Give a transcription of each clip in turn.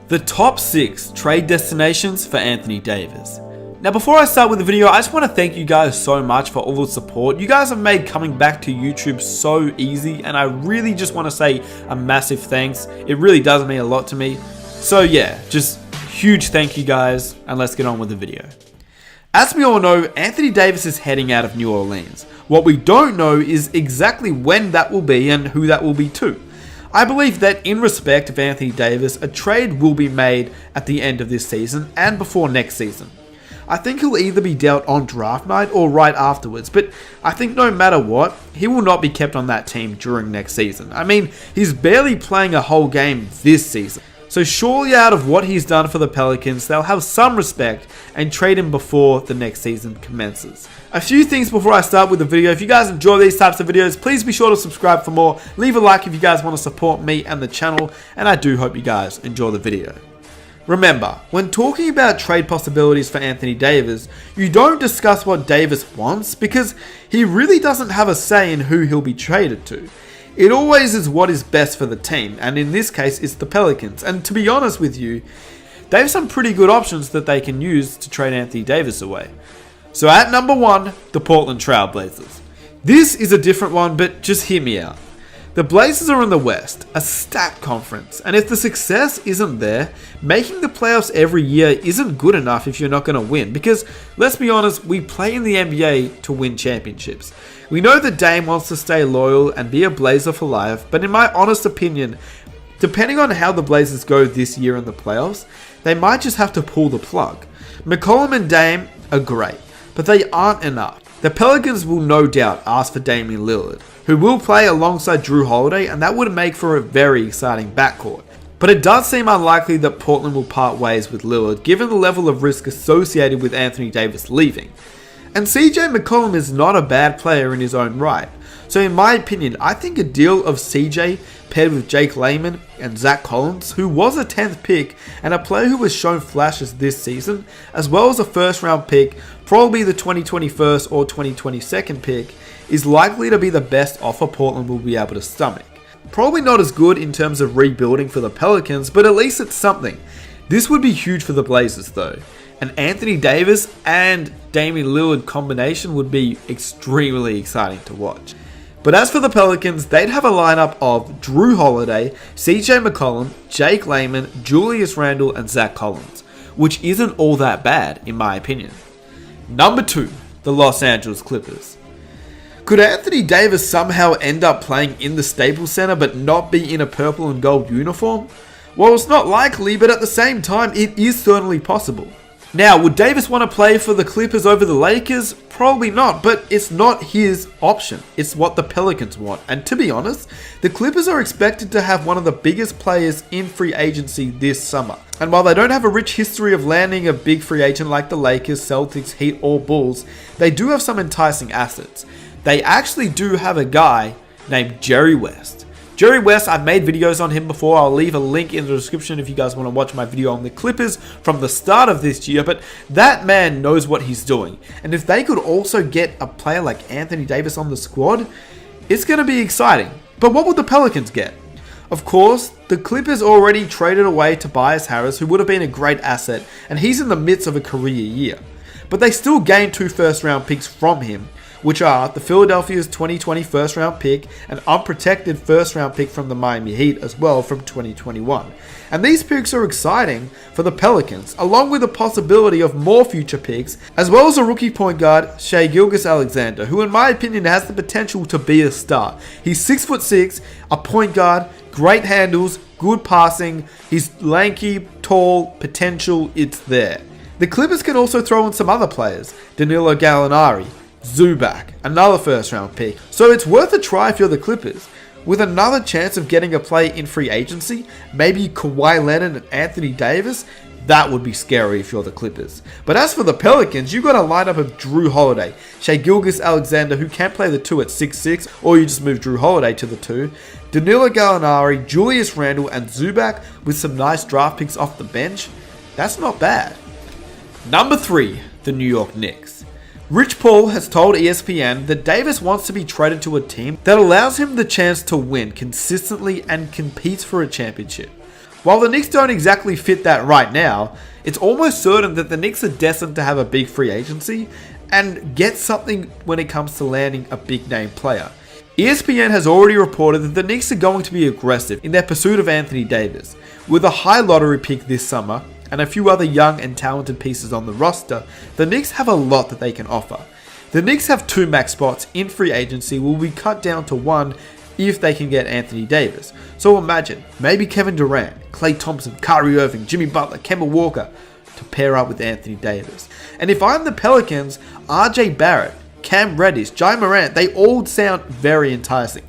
The top 6 trade destinations for Anthony Davis. Now before I start with the video, I just want to thank you guys so much for all the support. You guys have made coming back to YouTube so easy, and I really just want to say a massive thanks. It really does mean a lot to me. So yeah, just huge thank you guys, and let's get on with the video. As we all know, Anthony Davis is heading out of New Orleans. What we don't know is exactly when that will be and who that will be to. I believe that in respect of Anthony Davis, a trade will be made at the end of this season and before next season. I think he'll either be dealt on draft night or right afterwards, but I think no matter what, he will not be kept on that team during next season. I mean, he's barely playing a whole game this season. So surely out of what he's done for the Pelicans, they'll have some respect and trade him before the next season commences. A few things before I start with the video. If you guys enjoy these types of videos, please be sure to subscribe for more. Leave a like if you guys want to support me and the channel, and I do hope you guys enjoy the video. Remember, when talking about trade possibilities for Anthony Davis, you don't discuss what Davis wants because he really doesn't have a say in who he'll be traded to. It always is what is best for the team, and in this case it's the Pelicans. And to be honest with you, they have some pretty good options that they can use to trade Anthony Davis away. So at number 1, the Portland Trail Blazers. This is a different one, but just hear me out. The Blazers are in the West, a stacked conference, and if the success isn't there, making the playoffs every year isn't good enough if you're not going to win, because let's be honest, we play in the NBA to win championships. We know that Dame wants to stay loyal and be a Blazer for life, but in my honest opinion, depending on how the Blazers go this year in the playoffs, they might just have to pull the plug. McCollum and Dame are great, but they aren't enough. The Pelicans will no doubt ask for Damian Lillard, who will play alongside Jrue Holiday, and that would make for a very exciting backcourt. But it does seem unlikely that Portland will part ways with Lillard, given the level of risk associated with Anthony Davis leaving. And CJ McCollum is not a bad player in his own right. So in my opinion, I think a deal of CJ paired with Jake Layman and Zach Collins, who was a 10th pick and a player who has shown flashes this season, as well as a first round pick, probably the 2021st or 2022nd pick, is likely to be the best offer Portland will be able to stomach. Probably not as good in terms of rebuilding for the Pelicans, but at least it's something. This would be huge for the Blazers though. An Anthony Davis and Damian Lillard combination would be extremely exciting to watch. But as for the Pelicans, they'd have a lineup of Jrue Holiday, CJ McCollum, Jake Layman, Julius Randle, and Zach Collins, which isn't all that bad in my opinion. Number 2, the Los Angeles Clippers. Could Anthony Davis somehow end up playing in the Staples Center but not be in a purple and gold uniform? Well, it's not likely, but at the same time, it is certainly possible. Now, would Davis want to play for the Clippers over the Lakers? Probably not, but it's not his option. It's what the Pelicans want. And to be honest, the Clippers are expected to have one of the biggest players in free agency this summer. And while they don't have a rich history of landing a big free agent like the Lakers, Celtics, Heat, or Bulls, they do have some enticing assets. They actually do have a guy named Jerry West. Jerry West, I've made videos on him before. I'll leave a link in the description if you guys want to watch my video on the Clippers from the start of this year. But that man knows what he's doing. And if they could also get a player like Anthony Davis on the squad, it's going to be exciting. But what would the Pelicans get? Of course, the Clippers already traded away Tobias Harris, who would have been a great asset, and he's in the midst of a career year. But they still gained 2 first-round picks from him, which are the Philadelphia's 2020 first-round pick and unprotected first-round pick from the Miami Heat as well from 2021. And these picks are exciting for the Pelicans, along with the possibility of more future picks, as well as a rookie point guard, Shai Gilgeous-Alexander, who in my opinion has the potential to be a star. He's 6'6", a point guard, great handles, good passing, he's lanky, tall, potential, it's there. The Clippers can also throw in some other players, Danilo Gallinari, Zubac, another first round pick. So it's worth a try if you're the Clippers. With another chance of getting a play in free agency, maybe Kawhi Leonard and Anthony Davis, that would be scary if you're the Clippers. But as for the Pelicans, you've got a lineup of Jrue Holiday, Shai Gilgeous-Alexander, who can play the 2 at 6'6", or you just move Jrue Holiday to the 2, Danilo Gallinari, Julius Randle, and Zubac with some nice draft picks off the bench. That's not bad. Number 3, the New York Knicks. Rich Paul has told ESPN that Davis wants to be traded to a team that allows him the chance to win consistently and competes for a championship. While the Knicks don't exactly fit that right now, it's almost certain that the Knicks are destined to have a big free agency and get something when it comes to landing a big name player. ESPN has already reported that the Knicks are going to be aggressive in their pursuit of Anthony Davis. With a high lottery pick this summer and a few other young and talented pieces on the roster, the Knicks have a lot that they can offer. The Knicks have 2 max spots in free agency will be cut down to 1 if they can get Anthony Davis. So imagine, maybe Kevin Durant, Klay Thompson, Kyrie Irving, Jimmy Butler, Kemba Walker to pair up with Anthony Davis. And if I'm the Pelicans, RJ Barrett, Cam Reddish, Ja Morant, they all sound very enticing.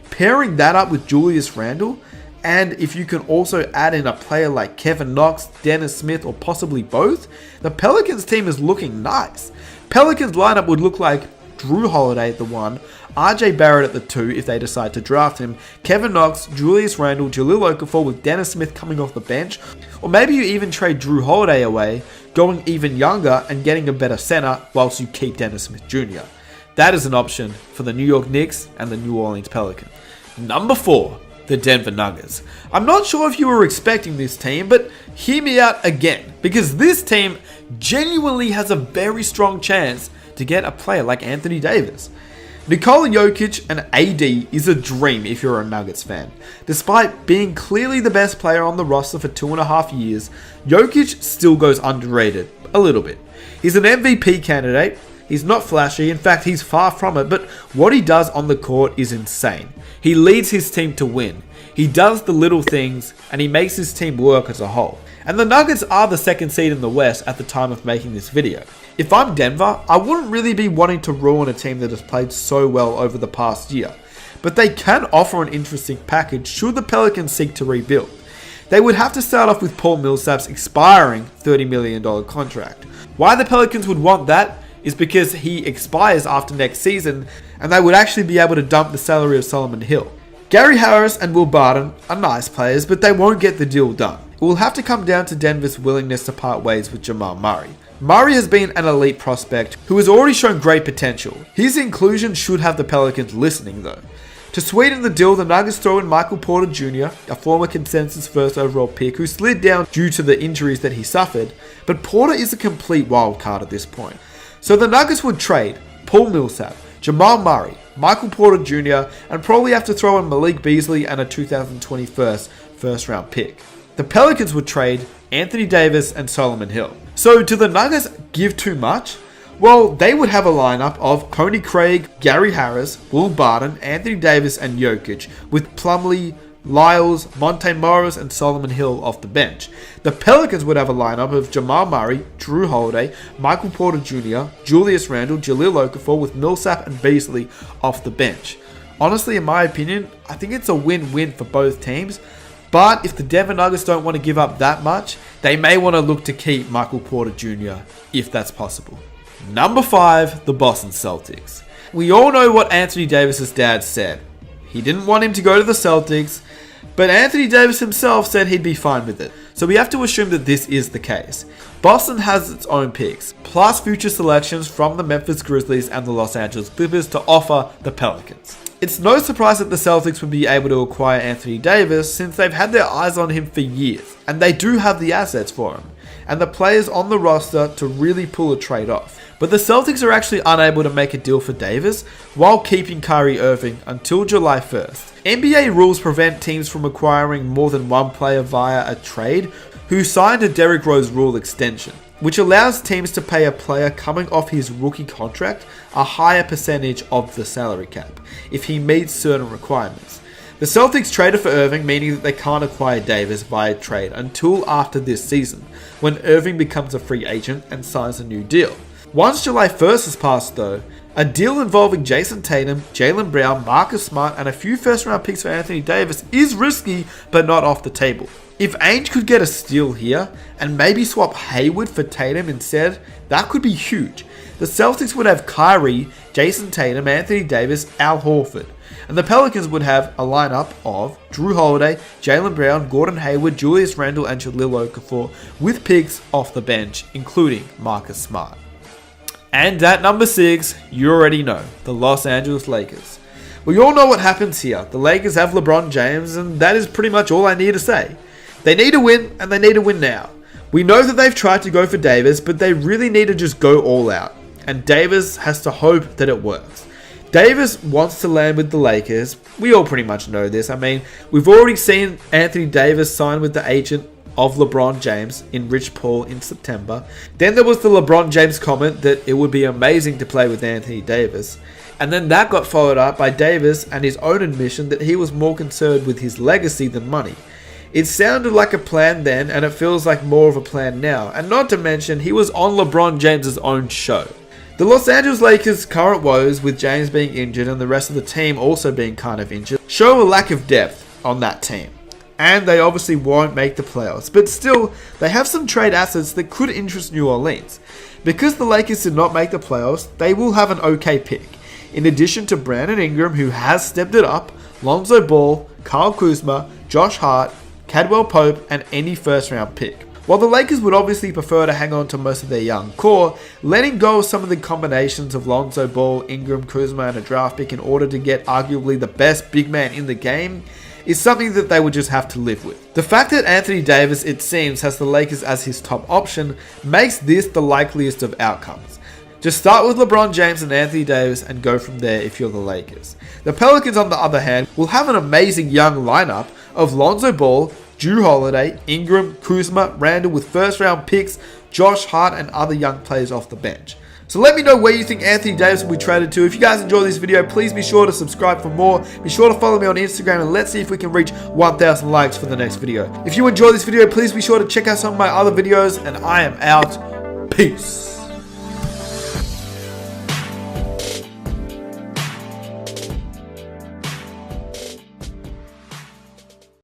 Pairing that up with Julius Randle, and if you can also add in a player like Kevin Knox, Dennis Smith, or possibly both, the Pelicans team is looking nice. Pelicans lineup would look like Drew Holiday at the 1, RJ Barrett at the 2 if they decide to draft him, Kevin Knox, Julius Randle, Jahlil Okafor with Dennis Smith coming off the bench, or maybe you even trade Drew Holiday away, going even younger and getting a better center whilst you keep Dennis Smith Jr. That is an option for the New York Knicks and the New Orleans Pelicans. Number 4, the Denver Nuggets. I'm not sure if you were expecting this team, but hear me out again, because this team genuinely has a very strong chance to get a player like Anthony Davis. Nikola Jokic and AD is a dream if you're a Nuggets fan. Despite being clearly the best player on the roster for 2.5 years, Jokic still goes underrated a little bit. He's an MVP candidate. He's not flashy, in fact he's far from it, but what he does on the court is insane. He leads his team to win. He does the little things and he makes his team work as a whole. And the Nuggets are the 2nd seed in the West at the time of making this video. If I'm Denver, I wouldn't really be wanting to ruin a team that has played so well over the past year. But they can offer an interesting package should the Pelicans seek to rebuild. They would have to start off with Paul Millsap's expiring $30 million contract. Why the Pelicans would want that is because he expires after next season and they would actually be able to dump the salary of Solomon Hill. Gary Harris and Will Barton are nice players, but they won't get the deal done. It will have to come down to Denver's willingness to part ways with Jamal Murray. Murray has been an elite prospect who has already shown great potential. His inclusion should have the Pelicans listening though. To sweeten the deal, the Nuggets throw in Michael Porter Jr., a former consensus first overall pick who slid down due to the injuries that he suffered, but Porter is a complete wild card at this point. So the Nuggets would trade Paul Millsap, Jamal Murray, Michael Porter Jr., and probably have to throw in Malik Beasley and a 2021 first round pick. The Pelicans would trade Anthony Davis and Solomon Hill. So do the Nuggets give too much? Well, they would have a lineup of Tony Craig, Gary Harris, Will Barton, Anthony Davis, and Jokic, with Plumlee, Lyles, Monte Morris, and Solomon Hill off the bench. The Pelicans would have a lineup of Jamal Murray, Drew Holiday, Michael Porter Jr., Julius Randle, Jahlil Okafor, with Millsap and Beasley off the bench. Honestly, in my opinion, I think it's a win-win for both teams. But if the Denver Nuggets don't want to give up that much, they may want to look to keep Michael Porter Jr. if that's possible. Number 5, the Boston Celtics. We all know what Anthony Davis' dad said. He didn't want him to go to the Celtics, but Anthony Davis himself said he'd be fine with it. So we have to assume that this is the case. Boston has its own picks, plus future selections from the Memphis Grizzlies and the Los Angeles Clippers to offer the Pelicans. It's no surprise that the Celtics would be able to acquire Anthony Davis since they've had their eyes on him for years, and they do have the assets for him, and the players on the roster to really pull a trade off. But the Celtics are actually unable to make a deal for Davis while keeping Kyrie Irving until July 1st. NBA rules prevent teams from acquiring more than one player via a trade who signed a Derrick Rose rule extension, which allows teams to pay a player coming off his rookie contract a higher percentage of the salary cap if he meets certain requirements. The Celtics traded for Irving, meaning that they can't acquire Davis via trade until after this season, when Irving becomes a free agent and signs a new deal. Once July 1st has passed though, a deal involving Jason Tatum, Jaylen Brown, Marcus Smart, and a few first round picks for Anthony Davis is risky but not off the table. If Ainge could get a steal here and maybe swap Hayward for Tatum instead, that could be huge. The Celtics would have Kyrie, Jason Tatum, Anthony Davis, Al Horford. And the Pelicans would have a lineup of Drew Holiday, Jaylen Brown, Gordon Hayward, Julius Randle, and Jahlil Okafor with picks off the bench, including Marcus Smart. And at number 6, you already know, the Los Angeles Lakers. We all know what happens here. The Lakers have LeBron James, and that is pretty much all I need to say. They need to win, and they need to win now. We know that they've tried to go for Davis, but they really need to just go all out. And Davis has to hope that it works. Davis wants to land with the Lakers. We all pretty much know this. I mean, we've already seen Anthony Davis sign with the agent of LeBron James in Rich Paul in September. Then there was the LeBron James comment that it would be amazing to play with Anthony Davis. And then that got followed up by Davis and his own admission that he was more concerned with his legacy than money. It sounded like a plan then, and it feels like more of a plan now. And not to mention, he was on LeBron James' own show. The Los Angeles Lakers' current woes, with James being injured and the rest of the team also being kind of injured, show a lack of depth on that team. And they obviously won't make the playoffs, but still, they have some trade assets that could interest New Orleans. Because the Lakers did not make the playoffs, they will have an okay pick. In addition to Brandon Ingram, who has stepped it up, Lonzo Ball, Kyle Kuzma, Josh Hart, Caldwell Pope, and any first round pick. While the Lakers would obviously prefer to hang on to most of their young core, letting go of some of the combinations of Lonzo Ball, Ingram, Kuzma, and a draft pick in order to get arguably the best big man in the game is something that they would just have to live with. The fact that Anthony Davis, it seems, has the Lakers as his top option makes this the likeliest of outcomes. Just start with LeBron James and Anthony Davis and go from there if you're the Lakers. The Pelicans, on the other hand, will have an amazing young lineup of Lonzo Ball, Jrue Holiday, Ingram, Kuzma, Randall with first round picks, Josh Hart, and other young players off the bench. So let me know where you think Anthony Davis will be traded to. If you guys enjoyed this video, please be sure to subscribe for more. Be sure to follow me on Instagram, and let's see if we can reach 1,000 likes for the next video. If you enjoyed this video, please be sure to check out some of my other videos, and I am out. Peace.